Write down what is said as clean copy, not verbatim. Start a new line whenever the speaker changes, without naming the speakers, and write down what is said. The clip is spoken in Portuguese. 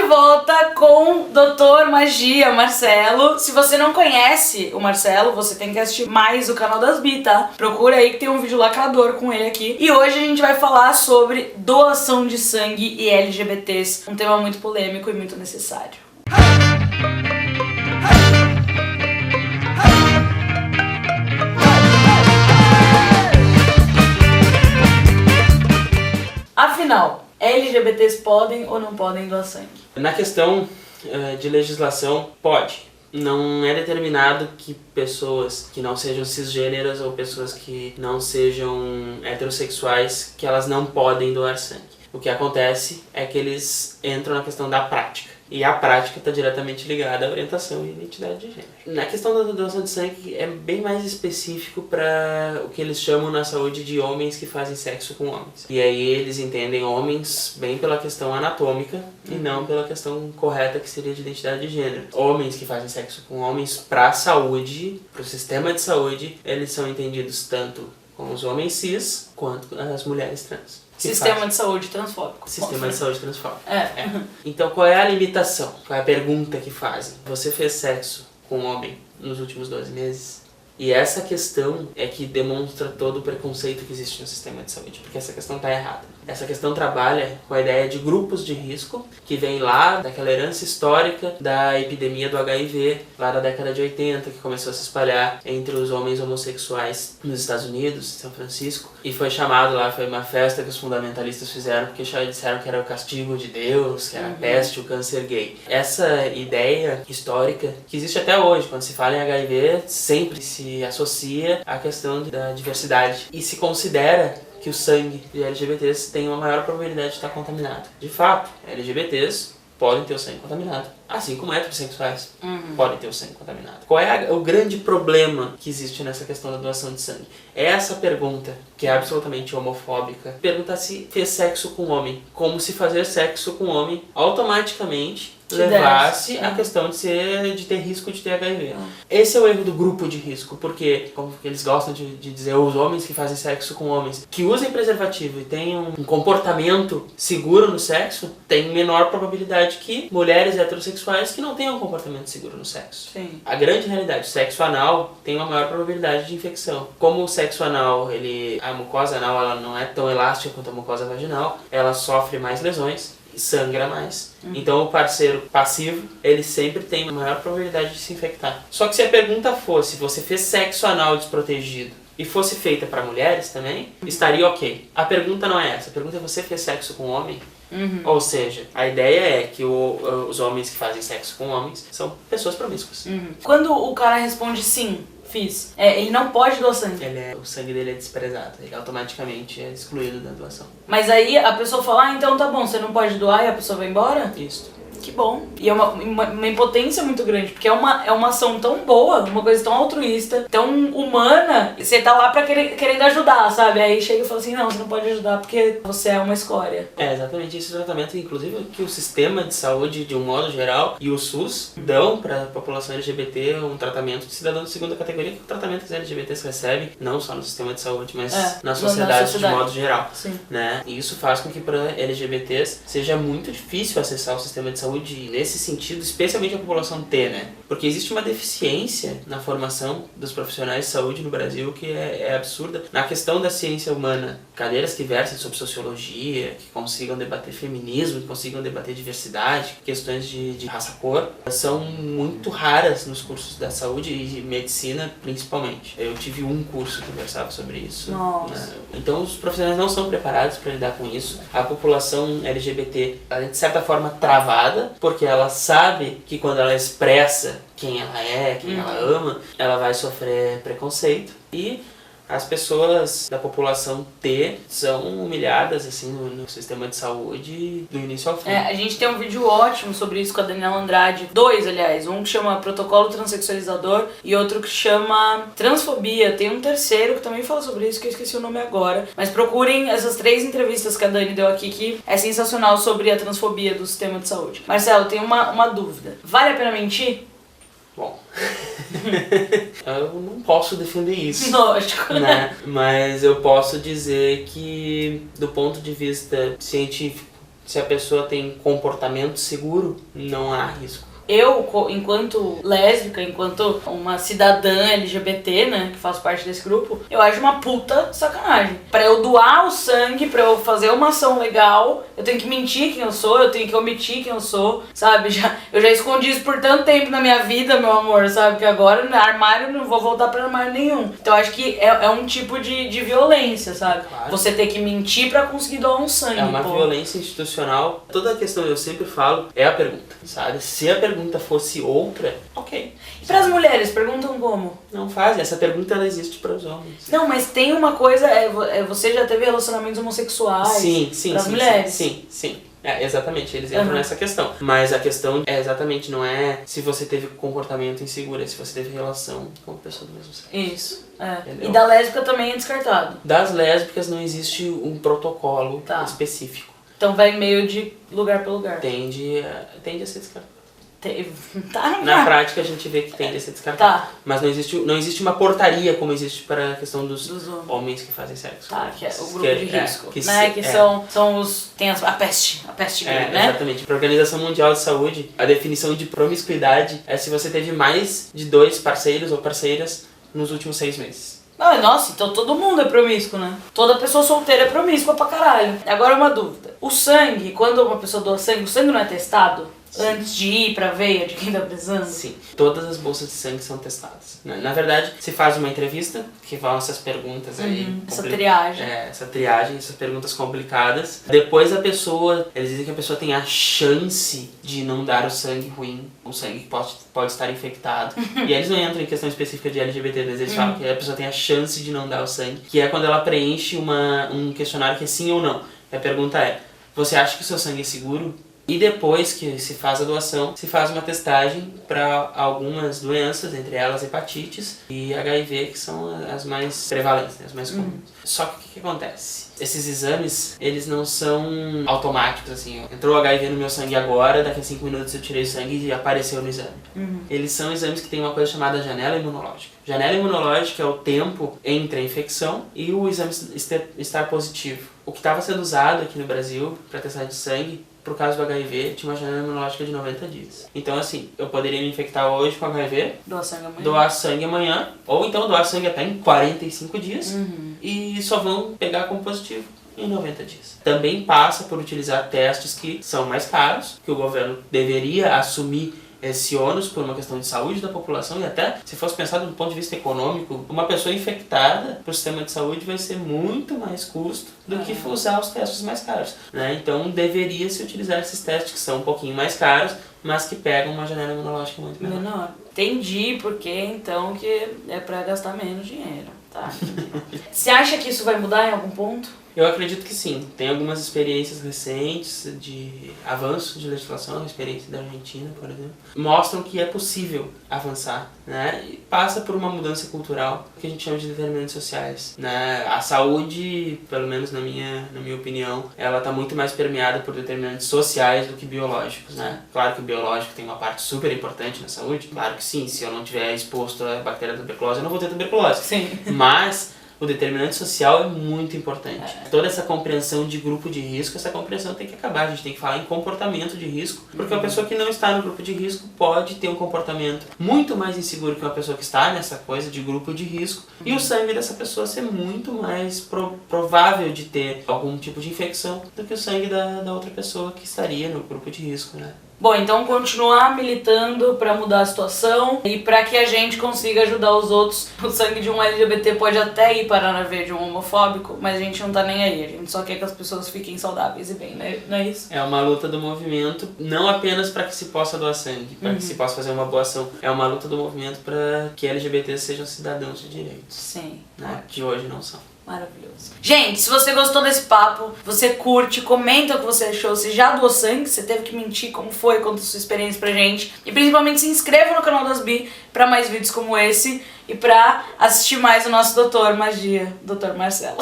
volta com Doutor Magia, Marcelo. Se você não conhece o Marcelo, você tem que assistir mais o canal das Bi, tá? Procura aí que tem um vídeo lacrador com ele aqui. E hoje a gente vai falar sobre doação de sangue e LGBTs, um tema muito polêmico e muito necessário. Afinal, LGBTs podem ou não podem doar sangue?
Na questão de legislação, pode. Não é determinado que pessoas que não sejam cisgêneras ou pessoas que não sejam heterossexuais, que elas não podem doar sangue. O que acontece é que eles entram na questão da prática. E a prática está diretamente ligada à orientação e identidade de gênero. Na questão da doação de sangue é bem mais específico para o que eles chamam na saúde de homens que fazem sexo com homens. E aí eles entendem homens bem pela questão anatômica e não pela questão correta que seria de identidade de gênero. Homens que fazem sexo com homens para a saúde, para o sistema de saúde, eles são entendidos tanto como os homens cis quanto as mulheres trans.
Sistema de saúde transfóbico.
Sistema de saúde transfóbico.
É.
Então qual é a limitação? Qual é a pergunta que fazem? Você fez sexo com um homem nos últimos 12 meses? E essa questão é que demonstra todo o preconceito que existe no sistema de saúde, porque essa questão está errada. Essa questão trabalha com a ideia de grupos de risco, que vem lá daquela herança histórica da epidemia do HIV, lá da década de 80, que começou a se espalhar entre os homens homossexuais nos Estados Unidos, em São Francisco, e foi chamado lá, foi uma festa que os fundamentalistas fizeram, porque disseram que era o castigo de Deus, que era a peste, o câncer gay. Essa ideia histórica, que existe até hoje, quando se fala em HIV, sempre se associa à questão da diversidade, e se considera que o sangue de LGBTs tem uma maior probabilidade de estar contaminado. De fato, LGBTs podem ter o sangue contaminado, assim como heterossexuais podem ter o sangue contaminado. Qual é o grande problema que existe nessa questão da doação de sangue? É essa pergunta, que é absolutamente homofóbica. Perguntar se fez sexo com homem, como se fazer sexo com homem automaticamente levasse a questão de ter risco de ter HIV. Esse é o erro do grupo de risco, porque, como eles gostam de dizer, os homens que fazem sexo com homens, que usem preservativo e tenham um comportamento seguro no sexo, tem menor probabilidade que mulheres heterossexuais que não tenham um comportamento seguro no sexo.
Sim.
A grande realidade, o sexo anal tem uma maior probabilidade de infecção. Como o sexo anal, a mucosa anal ela não é tão elástica quanto a mucosa vaginal, ela sofre mais lesões, sangra mais. Então o parceiro passivo, ele sempre tem maior probabilidade de se infectar. Só que se a pergunta fosse, você fez sexo anal desprotegido e fosse feita para mulheres também, estaria ok. A pergunta não é essa, a pergunta é, você fez sexo com homem? Ou seja, a ideia é que os homens que fazem sexo com homens são pessoas promíscuas.
Quando o cara responde sim, fiz, ele não pode doar sangue.
O sangue dele é desprezado, ele automaticamente é excluído da doação.
Mas aí a pessoa fala, então tá bom, você não pode doar, e a pessoa vai embora?
Isso.
Que bom. E é uma impotência muito grande, porque é uma ação tão boa, uma coisa tão altruísta, tão humana, você tá lá pra querendo ajudar, sabe? Aí chega e fala assim, não, você não pode ajudar porque você é uma escória.
É exatamente esse tratamento, inclusive, que o sistema de saúde, de um modo geral, e o SUS dão pra população LGBT um tratamento de cidadão de segunda categoria, que é o tratamento que os LGBTs recebem, não só no sistema de saúde, mas na sociedade de modo geral.
Sim.
Né? E isso faz com que para LGBTs seja muito difícil acessar o sistema de saúde nesse sentido, especialmente a população T, né? Porque existe uma deficiência na formação dos profissionais de saúde no Brasil que é absurda. Na questão da ciência humana, cadeiras que versem sobre sociologia, que consigam debater feminismo, que consigam debater diversidade, questões de raça-cor, são muito raras nos cursos da saúde e medicina principalmente. Eu tive um curso que versava sobre isso.
Nossa.
Então os profissionais não são preparados para lidar com isso. A população LGBT é de certa forma travada, porque ela sabe que quando ela expressa quem ela é, quem ela ama, ela vai sofrer preconceito. E as pessoas da população T são humilhadas assim no sistema de saúde do início ao fim.
A gente tem um vídeo ótimo sobre isso com a Daniela Andrade. Dois, aliás. Um que chama Protocolo Transsexualizador e outro que chama Transfobia. Tem um terceiro que também fala sobre isso, que eu esqueci o nome agora. Mas procurem essas 3 entrevistas que a Dani deu aqui, que é sensacional, sobre a transfobia do sistema de saúde. Marcelo, tem uma dúvida. Vale a pena mentir?
Bom, eu não posso defender isso.
Lógico,
né? Mas eu posso dizer que, do ponto de vista científico, Se a pessoa tem comportamento seguro, não há risco.
Eu, enquanto lésbica, enquanto uma cidadã LGBT, né, que faço parte desse grupo, eu acho uma puta sacanagem. Pra eu doar o sangue, pra eu fazer uma ação legal, eu tenho que mentir quem eu sou, eu tenho que omitir quem eu sou, sabe? Eu já escondi isso por tanto tempo na minha vida, meu amor, sabe? Que agora no armário não vou voltar pra armário nenhum. Então eu acho que é um tipo de violência, sabe?
Claro.
Você ter que mentir pra conseguir doar um sangue.
É uma violência institucional. Toda a questão, eu sempre falo, é a pergunta, sabe? Se a pergunta fosse outra, ok.
E pras mulheres, perguntam como?
Não fazem. Essa pergunta ela existe para os homens.
Não, mas tem uma coisa, você já teve relacionamentos homossexuais pras mulheres?
Sim. Exatamente, eles entram nessa questão. Mas a questão é exatamente, não é se você teve comportamento inseguro, é se você teve relação com a pessoa do mesmo sexo.
Isso, E da lésbica também é descartado?
Das lésbicas não existe um protocolo específico.
Então vai meio de lugar pra lugar.
Tende a ser descartado.
Na
prática a gente vê que tende a ser descartado.
Tá.
Mas não existe uma portaria como existe para a questão dos homens que fazem sexo.
Tá, que é o grupo de risco.
Que
são os... Tem a peste gay, né?
Exatamente. Para a Organização Mundial de Saúde, a definição de promiscuidade é se você teve mais de 2 parceiros ou parceiras nos últimos 6 meses.
Nossa, então todo mundo é promíscuo, né? Toda pessoa solteira é promíscua pra caralho. Agora uma dúvida. O sangue, quando uma pessoa doa sangue, o sangue não é testado? Sim. Antes de ir pra veia de quem tá precisando?
Sim, todas as bolsas de sangue são testadas. Na verdade, se faz uma entrevista, que vão essas perguntas aí.
Essa triagem.
Essa triagem, essas perguntas complicadas. Depois eles dizem que a pessoa tem a chance de não dar o sangue ruim, o sangue que pode estar infectado. E eles não entram em questão específica de LGBT, mas eles falam que a pessoa tem a chance de não dar o sangue, que é quando ela preenche um questionário que é sim ou não. E a pergunta é, você acha que o seu sangue é seguro? E depois que se faz a doação, se faz uma testagem para algumas doenças, entre elas hepatites e HIV, que são as mais prevalentes, né, as mais comuns. Só que o que acontece? Esses exames, eles não são automáticos, assim, entrou HIV no meu sangue agora, daqui a 5 minutos eu tirei o sangue e apareceu no exame. Eles são exames que têm uma coisa chamada janela imunológica. Janela imunológica é o tempo entre a infecção e o exame estar positivo. O que estava sendo usado aqui no Brasil para testagem de sangue, pro caso do HIV, tinha uma janela imunológica de 90 dias. Então, assim, eu poderia me infectar hoje com HIV, doar sangue amanhã, ou então doar sangue até em 45 dias, e só vão pegar como positivo em 90 dias. Também passa por utilizar testes que são mais caros, que o governo deveria assumir esse ônus por uma questão de saúde da população, e até, se fosse pensado do ponto de vista econômico, uma pessoa infectada para o sistema de saúde vai ser muito mais custo do que usar os testes mais caros, né? Então deveria se utilizar esses testes que são um pouquinho mais caros, mas que pegam uma janela imunológica muito menor.
Entendi porque então que é para gastar menos dinheiro, tá? Você acha que isso vai mudar em algum ponto?
Eu acredito que sim. Tem algumas experiências recentes de avanço de legislação, a experiência da Argentina, por exemplo, mostram que é possível avançar, né? E passa por uma mudança cultural, que a gente chama de determinantes sociais, né? A saúde, pelo menos na minha opinião, ela está muito mais permeada por determinantes sociais do que biológicos, né? Claro que o biológico tem uma parte super importante na saúde, claro que sim. Se eu não estiver exposto à bactéria da tuberculose, eu não vou ter tuberculose.
Sim.
Mas o determinante social é muito importante. Toda essa compreensão de grupo de risco, essa compreensão tem que acabar. A gente tem que falar em comportamento de risco, porque uma pessoa que não está no grupo de risco pode ter um comportamento muito mais inseguro que uma pessoa que está nessa coisa de grupo de risco, e o sangue dessa pessoa ser muito mais provável de ter algum tipo de infecção do que o sangue da outra pessoa que estaria no grupo de risco, né?
Bom, então continuar militando pra mudar a situação e pra que a gente consiga ajudar os outros. O sangue de um LGBT pode até ir parar na veia de um homofóbico, mas a gente não tá nem aí. A gente só quer que as pessoas fiquem saudáveis e bem, né? Não é isso?
É uma luta do movimento, não apenas para que se possa doar sangue, para que se possa fazer uma boa ação. É uma luta do movimento para que LGBTs sejam cidadãos de direitos.
Sim.
Né? Que hoje não são.
Maravilhoso. Gente, se você gostou desse papo, você curte, comenta o que você achou, se já doou sangue, você teve que mentir, como foi, conta a sua experiência pra gente. E principalmente se inscreva no canal das Bi pra mais vídeos como esse e pra assistir mais o nosso Doutor Magia, Dr. Marcelo.